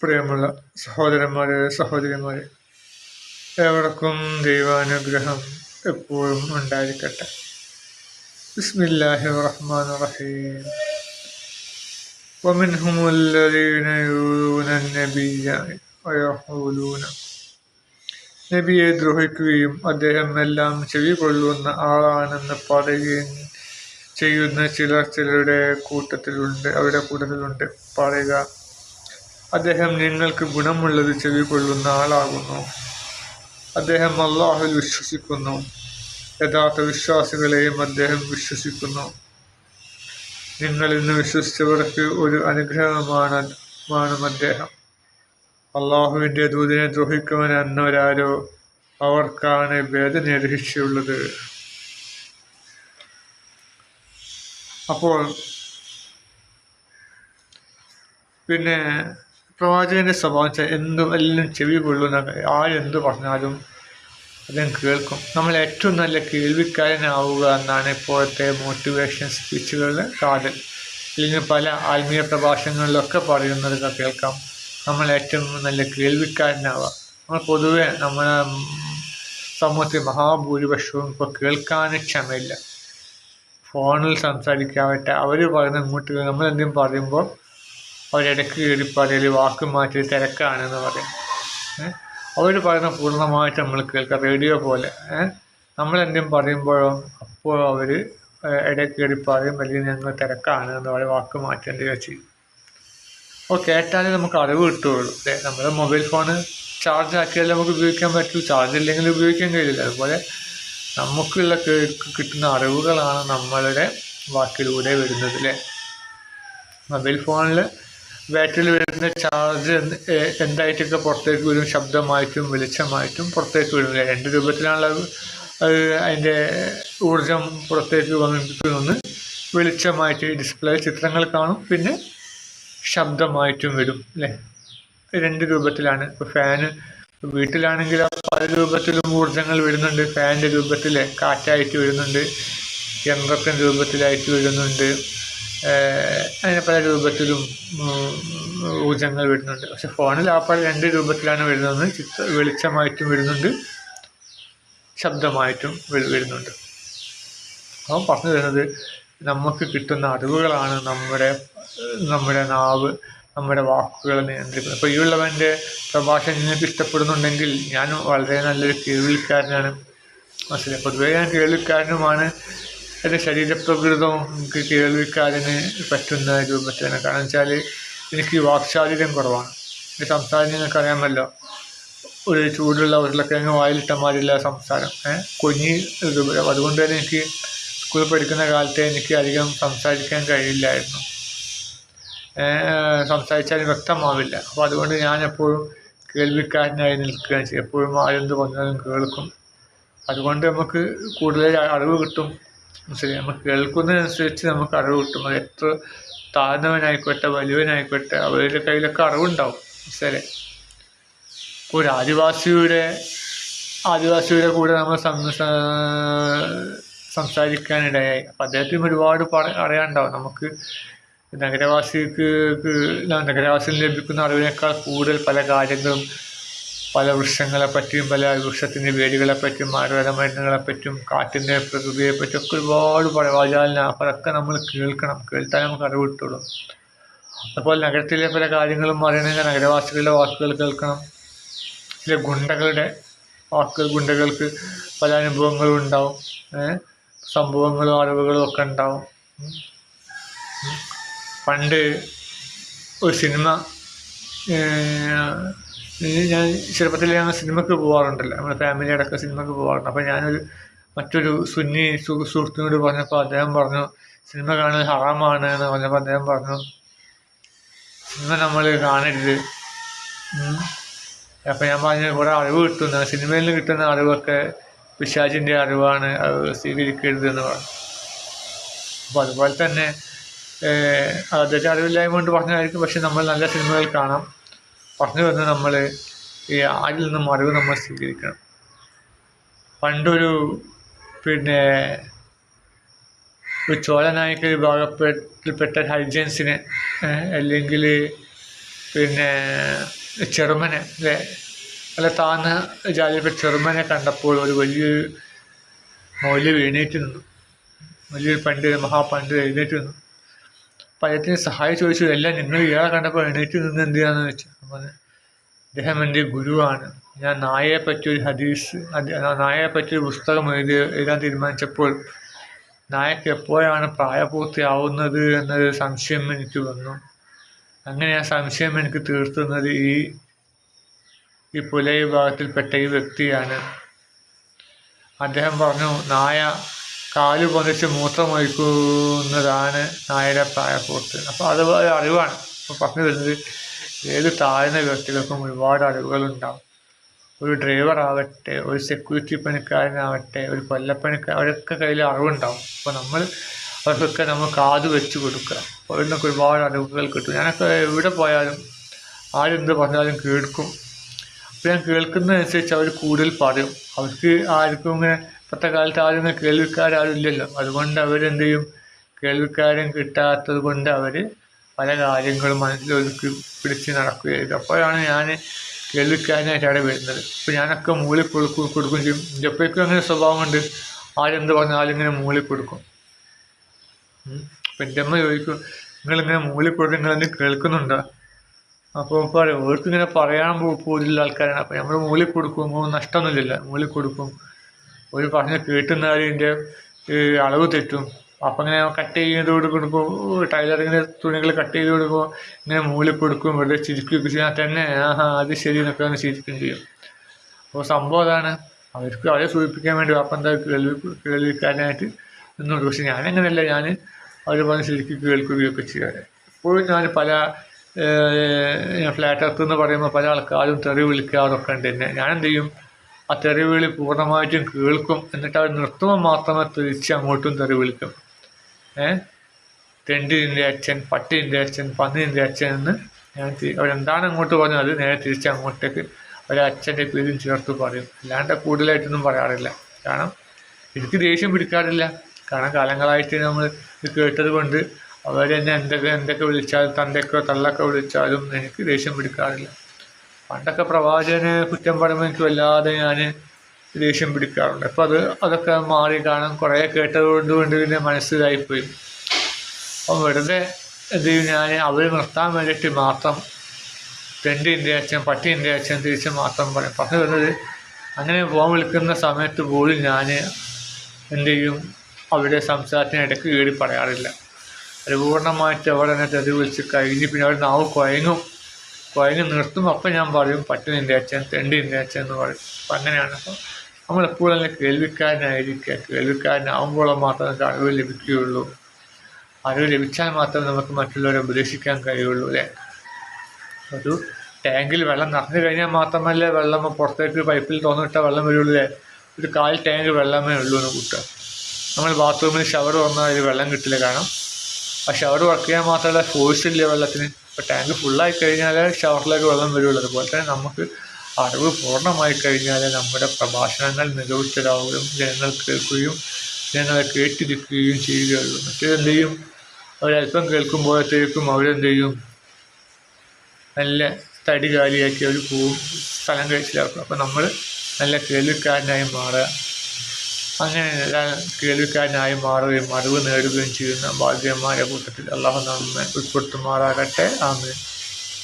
പ്രിയമുള്ള സഹോദരന്മാരെ, സഹോദരിമാരെ, ഏവർക്കും ദൈവാനുഗ്രഹം എപ്പോഴും ഉണ്ടായിരിക്കട്ടെ. ബിസ്മില്ലാഹിർ റഹ്മാനിർ റഹീം. വമിൻഹുമുൽ ലദീന യൂദൂന നബിയ്യ വയഖൂലൂന. നബിയെ ദ്രോഹിക്കുകയും അദ്ദേഹം എല്ലാം ചെവികൊള്ളുന്ന ആളാണെന്ന് പറയുകയും ചെയ്യുന്ന ചിലരുടെ കൂട്ടത്തിലുണ്ട്. പറയുക, അദ്ദേഹം നിങ്ങൾക്ക് ഗുണമുള്ളത് ചെവികൊള്ളുന്ന ആളാകുന്നു. അദ്ദേഹം അല്ലാഹുവിൽ വിശ്വസിക്കുന്നു. യഥാർത്ഥ വിശ്വാസികളെയും അദ്ദേഹം വിശ്വസിക്കുന്നു. നിങ്ങൾ ഇന്ന് വിശ്വസിച്ചവർക്ക് ഒരു അനുഗ്രഹമാണ് അദ്ദേഹം. അള്ളാഹുവിൻ്റെ ദൂതനെ ദ്രോഹിക്കുവാൻ എന്നവരാരോ അവർക്കാണ് വേദനയുടെ ശിക്ഷയുള്ളത്. അപ്പോൾ പിന്നെ പ്രവാചകന്റെ സ്വഭാവം എല്ലാം ചെവി കൊള്ളുന്ന ആരെന്തു പറഞ്ഞാലും അദ്ദേഹം കേൾക്കും. നമ്മൾ ഏറ്റവും നല്ല കേൾവിക്കാരനാവുക എന്നാണ് ഇപ്പോഴത്തെ മോട്ടിവേഷൻ സ്പീച്ചുകളുടെ കാതൽ. അല്ലെങ്കിൽ പല ആത്മീയ പ്രഭാഷണങ്ങളിലൊക്കെ പറയുന്നത് കേൾക്കാം. നമ്മൾ ഏറ്റവും നല്ല കേൾവിക്കാരനാവുക. നമ്മൾ പൊതുവെ നമ്മുടെ സമൂഹത്തിൽ മഹാഭൂരിപക്ഷവും ഇപ്പോൾ കേൾക്കാൻ ക്ഷമയില്ല. ഫോണിൽ സംസാരിക്കാവട്ടെ, അവർ പറയുന്ന ഇങ്ങോട്ട് നമ്മളെന്തെങ്കിലും പറയുമ്പോൾ അവരിടയ്ക്ക് കയറി പറയൽ, വാക്ക് മാറ്റി തിരക്കാണെന്ന് പറയും. അവർ പറയുന്ന പൂർണ്ണമായിട്ട് നമ്മൾ കേൾക്കാം, റേഡിയോ പോലെ. നമ്മളെന്തെങ്കിലും പറയുമ്പോഴോ അപ്പോൾ അവർ ഇടയ്ക്ക് കയറി പറയും, അല്ലെങ്കിൽ ഞങ്ങൾ തിരക്കാണ് എന്ന് പറയും, വാക്ക് മാറ്റേണ്ടത് ചെയ്യും. അപ്പോൾ കേട്ടാലേ നമുക്ക് അറിവ് കിട്ടുകയുള്ളൂ. നമ്മുടെ മൊബൈൽ ഫോണ് ചാർജ് ആക്കിയാലേ നമുക്ക് ഉപയോഗിക്കാൻ പറ്റുള്ളൂ. ചാർജ് ഇല്ലെങ്കിൽ ഉപയോഗിക്കാൻ കഴിയില്ല. അതുപോലെ നമുക്കുള്ള കിട്ടുന്ന അറിവുകളാണ് നമ്മളുടെ വാക്കിലൂടെ വരുന്നത്. അല്ലേ, മൊബൈൽ ഫോണിൽ ബാറ്ററിയിൽ വരുന്ന ചാർജ് എന്തായിട്ടൊക്കെ പുറത്തേക്ക് വരും, ശബ്ദമായിട്ടും വെളിച്ചമായിട്ടും പുറത്തേക്ക് വരും. രണ്ട് രൂപത്തിലാണുള്ള അതിൻ്റെ ഊർജം പുറത്തേക്ക് വന്നിരിക്കുന്നത്. വെളിച്ചമായിട്ട് ഡിസ്പ്ലേ ചിത്രങ്ങൾ കാണും, പിന്നെ ശബ്ദമായിട്ടും വരും. അല്ലേ, രണ്ട് രൂപത്തിലാണ്. ഇപ്പോൾ ഫാന് വീട്ടിലാണെങ്കിൽ പല രൂപത്തിലും ഊർജങ്ങൾ വരുന്നുണ്ട്. ഫാനിൻ്റെ രൂപത്തിൽ കാറ്റായിട്ട് വരുന്നുണ്ട്, യന്ത്രത്തിൻ്റെ രൂപത്തിലായിട്ട് വരുന്നുണ്ട്, അങ്ങനെ പല രൂപത്തിലും ഊർജങ്ങൾ വരുന്നുണ്ട്. പക്ഷെ ഫോണിൽ ആ പല രണ്ട് രൂപത്തിലാണ് വരുന്നത്. വെളിച്ചമായിട്ടും വരുന്നുണ്ട്, ശബ്ദമായിട്ടും വരുന്നുണ്ട്. അവൻ പറഞ്ഞു തരുന്നത് നമുക്ക് കിട്ടുന്ന അറിവുകളാണ് നമ്മുടെ നാവ്, നമ്മുടെ വാക്കുകളെ നിയന്ത്രിക്കുന്നത്. അപ്പോൾ ഈ ഉള്ളവൻ്റെ പ്രഭാഷണം നിങ്ങൾക്ക് ഇഷ്ടപ്പെടുന്നുണ്ടെങ്കിൽ ഞാൻ വളരെ നല്ലൊരു കേൾവിക്കാരനാണ്. മനസ്സിലായി, പൊതുവേ ഞാൻ കേൾവിക്കാരനുമാണ്. എൻ്റെ ശരീരപ്രകൃതവും എനിക്ക് കേൾവിക്കാരന് പറ്റുന്ന രൂപത്തിലാണ്. കാരണം വെച്ചാൽ എനിക്ക് വാക്ചാതുര്യം കുറവാണ്. എൻ്റെ സംസാരം നിങ്ങൾക്കറിയാമല്ലോ, ഒരു ചൂടുള്ള ഉരുളക്കിഴങ്ങ് വായിലിട്ട മാതിരിയുള്ള സംസാരം, കൊഞ്ഞി രൂപം. അതുകൊണ്ട് തന്നെ എനിക്ക് സ്കൂളിൽ പഠിക്കുന്ന കാലത്തെ എനിക്ക് അധികം സംസാരിക്കാൻ കഴിയില്ലായിരുന്നു. സംസാരിച്ചാൽ വ്യക്തമാവില്ല. അപ്പോൾ അതുകൊണ്ട് ഞാൻ എപ്പോഴും കേൾവിക്കാരനായി നിൽക്കുകയാണ് ചെയ്യും. എപ്പോഴും ആരെന്ത് പറഞ്ഞാലും കേൾക്കും. അതുകൊണ്ട് നമുക്ക് കൂടുതൽ അറിവ് കിട്ടും. മനസ്സിലായി, നമുക്ക് കേൾക്കുന്നതിനനുസരിച്ച് നമുക്ക് അറിവ് കിട്ടും. അത് എത്ര താഴ്ന്നവനായിക്കോട്ടെ വലിയവനായിക്കോട്ടെ അവരുടെ കയ്യിലൊക്കെ അറിവുണ്ടാവും. മനസ്സിലെ, ഒരു ആദിവാസിയുടെ കൂടെ നമ്മൾ സംസാരിക്കാനിടയായി. അപ്പം അദ്ദേഹത്തിന് ഒരുപാട് അറിയാനുണ്ടാവും. നമുക്ക് നഗരവാസിയിൽ ലഭിക്കുന്ന അറിവിനേക്കാൾ കൂടുതൽ പല കാര്യങ്ങളും, പല വൃക്ഷങ്ങളെ പറ്റിയും പല വൃക്ഷത്തിൻ്റെ വേരുകളെ പറ്റിയും ആയുർവേദ മരുന്നുകളെ പറ്റിയും കാറ്റിൻ്റെ പ്രകൃതിയെ പറ്റിയും ഒക്കെ ഒരുപാട് വാചാലന. അപ്പോൾ അതൊക്കെ നമ്മൾ കേൾക്കണം. കേട്ടാൽ നമുക്ക് അറിവ് കിട്ടുള്ളൂ. അതുപോലെ നഗരത്തിലെ പല കാര്യങ്ങളും അറിയണമെങ്കിൽ നഗരവാസികളുടെ വാക്കുകൾ കേൾക്കണം. ചില ഗുണ്ടകളുടെ വാക്കുകൾ, ഗുണ്ടകൾക്ക് പല അനുഭവങ്ങളും ഉണ്ടാവും, സംഭവങ്ങളും അറിവുകളും ഒക്കെ ഉണ്ടാവും. പണ്ട് ഒരു സിനിമ, ഞാൻ ചെറുപ്പത്തിൽ ഞങ്ങൾ സിനിമയ്ക്ക് പോകാറുണ്ടല്ലോ, നമ്മുടെ ഫാമിലി അടക്കം സിനിമയ്ക്ക് പോകാറുണ്ട്. അപ്പോൾ ഞാനൊരു മറ്റൊരു സുന്നി സുഹൃത്തിനോട് പറഞ്ഞപ്പോൾ അദ്ദേഹം പറഞ്ഞു സിനിമ കാണുന്നത് ഹറാമാണ് എന്ന് പറഞ്ഞപ്പോൾ അദ്ദേഹം പറഞ്ഞു സിനിമ നമ്മൾ കാണരുത്. അപ്പം ഞാൻ പറഞ്ഞു കുറേ അറിവ് കിട്ടുന്ന, സിനിമയിൽ നിന്ന് കിട്ടുന്ന അറിവൊക്കെ പിശാചിൻ്റെ അറിവാണ്, അത് സ്വീകരിക്കരുത് എന്ന് പറഞ്ഞു. അപ്പോൾ അതുപോലെ തന്നെ അദ്ദേഹത്തെ അറിവില്ലായ്മ കൊണ്ട് പറഞ്ഞതായിരിക്കും. പക്ഷെ നമ്മൾ നല്ല സിനിമകൾ കാണാം. പറഞ്ഞു വരുന്നത് നമ്മൾ ഈ ആരിൽ നിന്നും അറിവ് നമ്മൾ സ്വീകരിക്കണം. പണ്ടൊരു ചോളനായിക വിഭാഗത്തിൽപ്പെട്ട ഹൈജൻസിനെ അല്ലെങ്കിൽ പിന്നെ ചെറുമനെ അല്ലേ, അല്ല താഴ്ന്ന ജാതിയിൽപ്പെട്ട ചെറുമനെ കണ്ടപ്പോൾ ഒരു വലിയൊരു മൗലവി എഴുന്നേറ്റ് നിന്നു. വലിയൊരു പണ്ഡിതൻ, മഹാപണ്ഡിതൻ എഴുന്നേറ്റ് നിന്നു. പലത്തിനും സഹായം ചോദിച്ചു. എല്ലാം നിങ്ങൾ ഇയാളെ കണ്ടപ്പോൾ എഴുന്നേറ്റ് നിന്ന് എന്തിനാന്ന് വെച്ചു. അപ്പോൾ അദ്ദേഹം എൻ്റെ ഗുരുവാണ്. ഞാൻ നായയെപ്പറ്റി ഒരു നായയെപ്പറ്റി ഒരു പുസ്തകം എഴുതാൻ തീരുമാനിച്ചപ്പോൾ നായക്ക് എപ്പോഴാണ് പ്രായപൂർത്തിയാവുന്നത് എന്നൊരു സംശയം എനിക്ക് വന്നു. അങ്ങനെ ആ സംശയം എനിക്ക് തീർത്തുന്നത് ഈ പുല വിഭാഗത്തിൽപ്പെട്ട ഈ വ്യക്തിയാണ്. അദ്ദേഹം പറഞ്ഞു, നായ കാല് പൊന്നിച്ച് മൂത്രമൊഴിക്കുന്നതാണ് നായയുടെ പ്രായപൂർത്തി. അപ്പോൾ അത് ഒരു അറിവാണ്. അപ്പോൾ പറഞ്ഞു വരുന്നത്, ഏത് താഴ്ന്ന വ്യക്തികൾക്കും ഒരുപാട് അറിവുകളുണ്ടാവും. ഒരു ഡ്രൈവർ ആവട്ടെ, ഒരു സെക്യൂരിറ്റി പണിക്കാരനാവട്ടെ, ഒരു കൊല്ലപ്പണിക്കാരൻ, അവരൊക്കെ കയ്യിൽ അറിവുണ്ടാവും. അപ്പോൾ അവർക്കൊക്കെ നമ്മൾ കാത് വെച്ച് കൊടുക്കുക. അപ്പോൾ അതിനൊക്കെ ഒരുപാട് അറിവുകൾ കിട്ടും. ഞാനൊക്കെ എവിടെ പോയാലും ആരെന്ത് പറഞ്ഞാലും കേൾക്കും. അപ്പോൾ ഞാൻ കേൾക്കുന്നതനുസരിച്ച് അവർ കൂടുതൽ പറയും. അവർക്ക് ആർക്കും ഇങ്ങനെ ഇപ്പോഴത്തെ കാലത്ത് ആരും ഇങ്ങനെ കേൾവിക്കാരും ഇല്ലല്ലോ. അതുകൊണ്ട് അവരെന്ത് ചെയ്യും, കേൾവിക്കാരും കിട്ടാത്തത് കൊണ്ട് അവർ പല കാര്യങ്ങളും മനസ്സിലൊതുക്കി പിടിച്ച് നടക്കുകയായിരുന്നു. അപ്പോഴാണ് ഞാൻ കേൾവിക്കാരനായിട്ട് അവിടെ വരുന്നത്. ഇപ്പോൾ ഞാനൊക്കെ മൂളി കൊടുക്കും ചെയ്യും. എപ്പോഴേക്കും അങ്ങനെ സ്വഭാവമുണ്ട്. ആരെന്ത് പറഞ്ഞാലും ഇങ്ങനെ മൂളി കൊടുക്കും. അപ്പം എൻ്റെ അമ്മ ചോദിക്കും, നിങ്ങളിങ്ങനെ മൂളി കൊടുക്കും, നിങ്ങളെന്ത് കേൾക്കുന്നുണ്ടോ? അപ്പോൾ പറയും, ഓർക്കിങ്ങനെ പറയാൻ പോലുള്ള ആൾക്കാരാണ്. അപ്പോൾ നമ്മൾ മൂളി കൊടുക്കുമ്പോൾ നഷ്ടമൊന്നുമില്ല. മൂളി കൊടുക്കും. ഒരു പറഞ്ഞ് കേട്ടുന്നതിൻ്റെ അളവ് തെറ്റും. അപ്പം ഇങ്ങനെ കട്ട് ചെയ്തോട് കൊടുക്കും. ടൈലറിങ്ങിന് തുണികൾ കട്ട് ചെയ്ത് കൊടുക്കുമ്പോൾ ഇങ്ങനെ മൂളി കൊടുക്കും, വെറുതെ ചിരിക്കുകയൊക്കെ ചെയ്യാൻ തന്നെ അത് ശരി എന്നൊക്കെ ഒന്ന് ചിരിക്കുകയും ചെയ്യും. അപ്പോൾ സംഭവം അതാണ്. അവർക്ക് അവരെ സൂചിപ്പിക്കാൻ വേണ്ടി അപ്പം എന്താ കേൾവിക്കാരനായിട്ട് നിന്നുണ്ട്. പക്ഷെ ഞാനങ്ങനെയല്ല. ഞാൻ അവർ പറഞ്ഞ് ശരിക്കും കേൾക്കുകയൊക്കെ ചെയ്യാറ്. ഇപ്പോഴും ഞാൻ പല ഫ്ലാറ്റ് എർത്ത് എന്ന് പറയുമ്പോൾ പല ആൾക്കാരും തെറി വിളിക്കാറൊക്കെ ഉണ്ട് എന്നെ. ഞാനെന്ത് ചെയ്യും, ആ തെറി വിളി പൂർണ്ണമായിട്ടും കേൾക്കും. എന്നിട്ട് അവർ നിർത്തുമ്പോൾ മാത്രമേ തിരിച്ച് അങ്ങോട്ടും തെറി വിളിക്കും. തെണ്ടിൻ്റെ അച്ഛൻ, പട്ടിൻ്റെ അച്ഛൻ, പന്നിൻ്റെ അച്ഛൻ എന്ന് ഞാൻ അവരെന്താണ് അങ്ങോട്ട് പറഞ്ഞത് അത് നേരെ തിരിച്ച് അങ്ങോട്ടേക്ക് ഒരച്ഛൻ്റെ പേരും ചേർത്ത് പറയും. അല്ലാണ്ട് കൂടുതലായിട്ടൊന്നും പറയാറില്ല. കാരണം എനിക്ക് ദേഷ്യം പിടിക്കാറില്ല. കാരണം കാലങ്ങളായിട്ട് നമ്മൾ ഇത് കേട്ടത് കൊണ്ട് അവരെന്നെ എന്തൊക്കെ വിളിച്ചാലും, തൻ്റെയൊക്കെ തള്ളൊക്കെ വിളിച്ചാലും എനിക്ക് ദേഷ്യം പിടിക്കാറില്ല. പണ്ടൊക്കെ പ്രവാചകനെ കുറ്റം പറയുമ്പോൾ എനിക്ക് വല്ലാതെ ഞാൻ ദേഷ്യം പിടിക്കാറുണ്ട്. അപ്പോൾ അതൊക്കെ മാറി. കാരണം കുറേ കേട്ടതുകൊണ്ട് പിന്നെ മനസ്സിലായിപ്പോയി. അപ്പം വെറുതെ എന്ത് ചെയ്യും, ഞാൻ അവർ നിർത്താൻ വേണ്ടിയിട്ട് മാത്രം തെണ്ടിൻ്റെ അച്ഛൻ, പട്ടിൻ്റെ അച്ഛൻ തിരിച്ച് മാത്രം പറയും. പറഞ്ഞു വരുന്നത്, അങ്ങനെ ഫോൺ വിളിക്കുന്ന സമയത്ത് പോലും ഞാൻ എന്ത് ചെയ്യും, അവരുടെ സംസാരത്തിന് ഇടയ്ക്ക് കയറി പറയാറില്ല. പരിപൂർണമായിട്ട് അവർ എന്നെ തെറി വിളിച്ച് കഴിഞ്ഞ് പിന്നെ അവർ നാവ് കുഴങ്ങി നിർത്തും. അപ്പം ഞാൻ പറയും പട്ടിൻ്റെ അച്ഛൻ, തെണ്ടിൻ്റെ അച്ഛൻ എന്ന് പറയും. അപ്പം അങ്ങനെയാണ്. അപ്പം നമ്മളെപ്പോഴും തന്നെ കേൾവിക്കാരനായിരിക്കുക. കേൾവിക്കാരനാവുമ്പോൾ മാത്രമേ അറിവ് ലഭിക്കുകയുള്ളൂ. അറിവ് ലഭിച്ചാൽ മാത്രമേ നമുക്ക് മറ്റുള്ളവരെ ഉപദേശിക്കാൻ കഴിയുള്ളൂ അല്ലേ. ഒരു ടാങ്കിൽ വെള്ളം നിറഞ്ഞു കഴിഞ്ഞാൽ മാത്രമല്ലേ വെള്ളം പുറത്തേക്ക് പൈപ്പിൽ തുറന്നിട്ടാൽ വെള്ളം വരുള്ളൂ അല്ലേ. ഒരു 1/4 ടാങ്ക് വെള്ളമേ ഉള്ളൂ എന്ന് കൂട്ടുക. നമ്മൾ ബാത്റൂമിൽ ഷവർ തുറന്നാൽ അതിൽ വെള്ളം കിട്ടില്ല. കാരണം ആ ഷവർ വർക്ക് ചെയ്യാൻ മാത്രമല്ല ഫോഴ്സ് ഇല്ല വെള്ളത്തിന്. ഇപ്പോൾ ടാങ്ക് ഫുള്ളായി കഴിഞ്ഞാൽ ഷവറിലേക്ക് വെള്ളം വരുള്ളൂ. അതുപോലെ തന്നെ നമുക്ക് അറിവ് പൂർണ്ണമായി കഴിഞ്ഞാൽ നമ്മുടെ പ്രഭാഷണങ്ങൾ മികവുറ്റതാവുകയും ജനങ്ങൾ കേൾക്കുകയും ജനങ്ങളെ കേട്ടിരിക്കുകയും ചെയ്യുകയുള്ളൂ. മറ്റേതെന്ത് ചെയ്യും, അവരല്പം കേൾക്കുമ്പോഴത്തേക്കും അവരെന്ത് ചെയ്യും, നല്ല തടി കാലിയാക്കി അവർ പോവും, സ്ഥലം കഴിച്ചിലാക്കും. അപ്പോൾ നമ്മൾ നല്ല കേൾവിക്കാരനായി മാറുക. അങ്ങനെ കേൾവിക്കാരനായി മാറുകയും അറിവ് നേടുകയും ചെയ്യുന്ന ഭാഗ്യമായ കൂട്ടത്തിൽ അള്ളാഹു നമ്മെ ഉൾപ്പെടുത്തുമാറാകട്ടെ. ആമീൻ.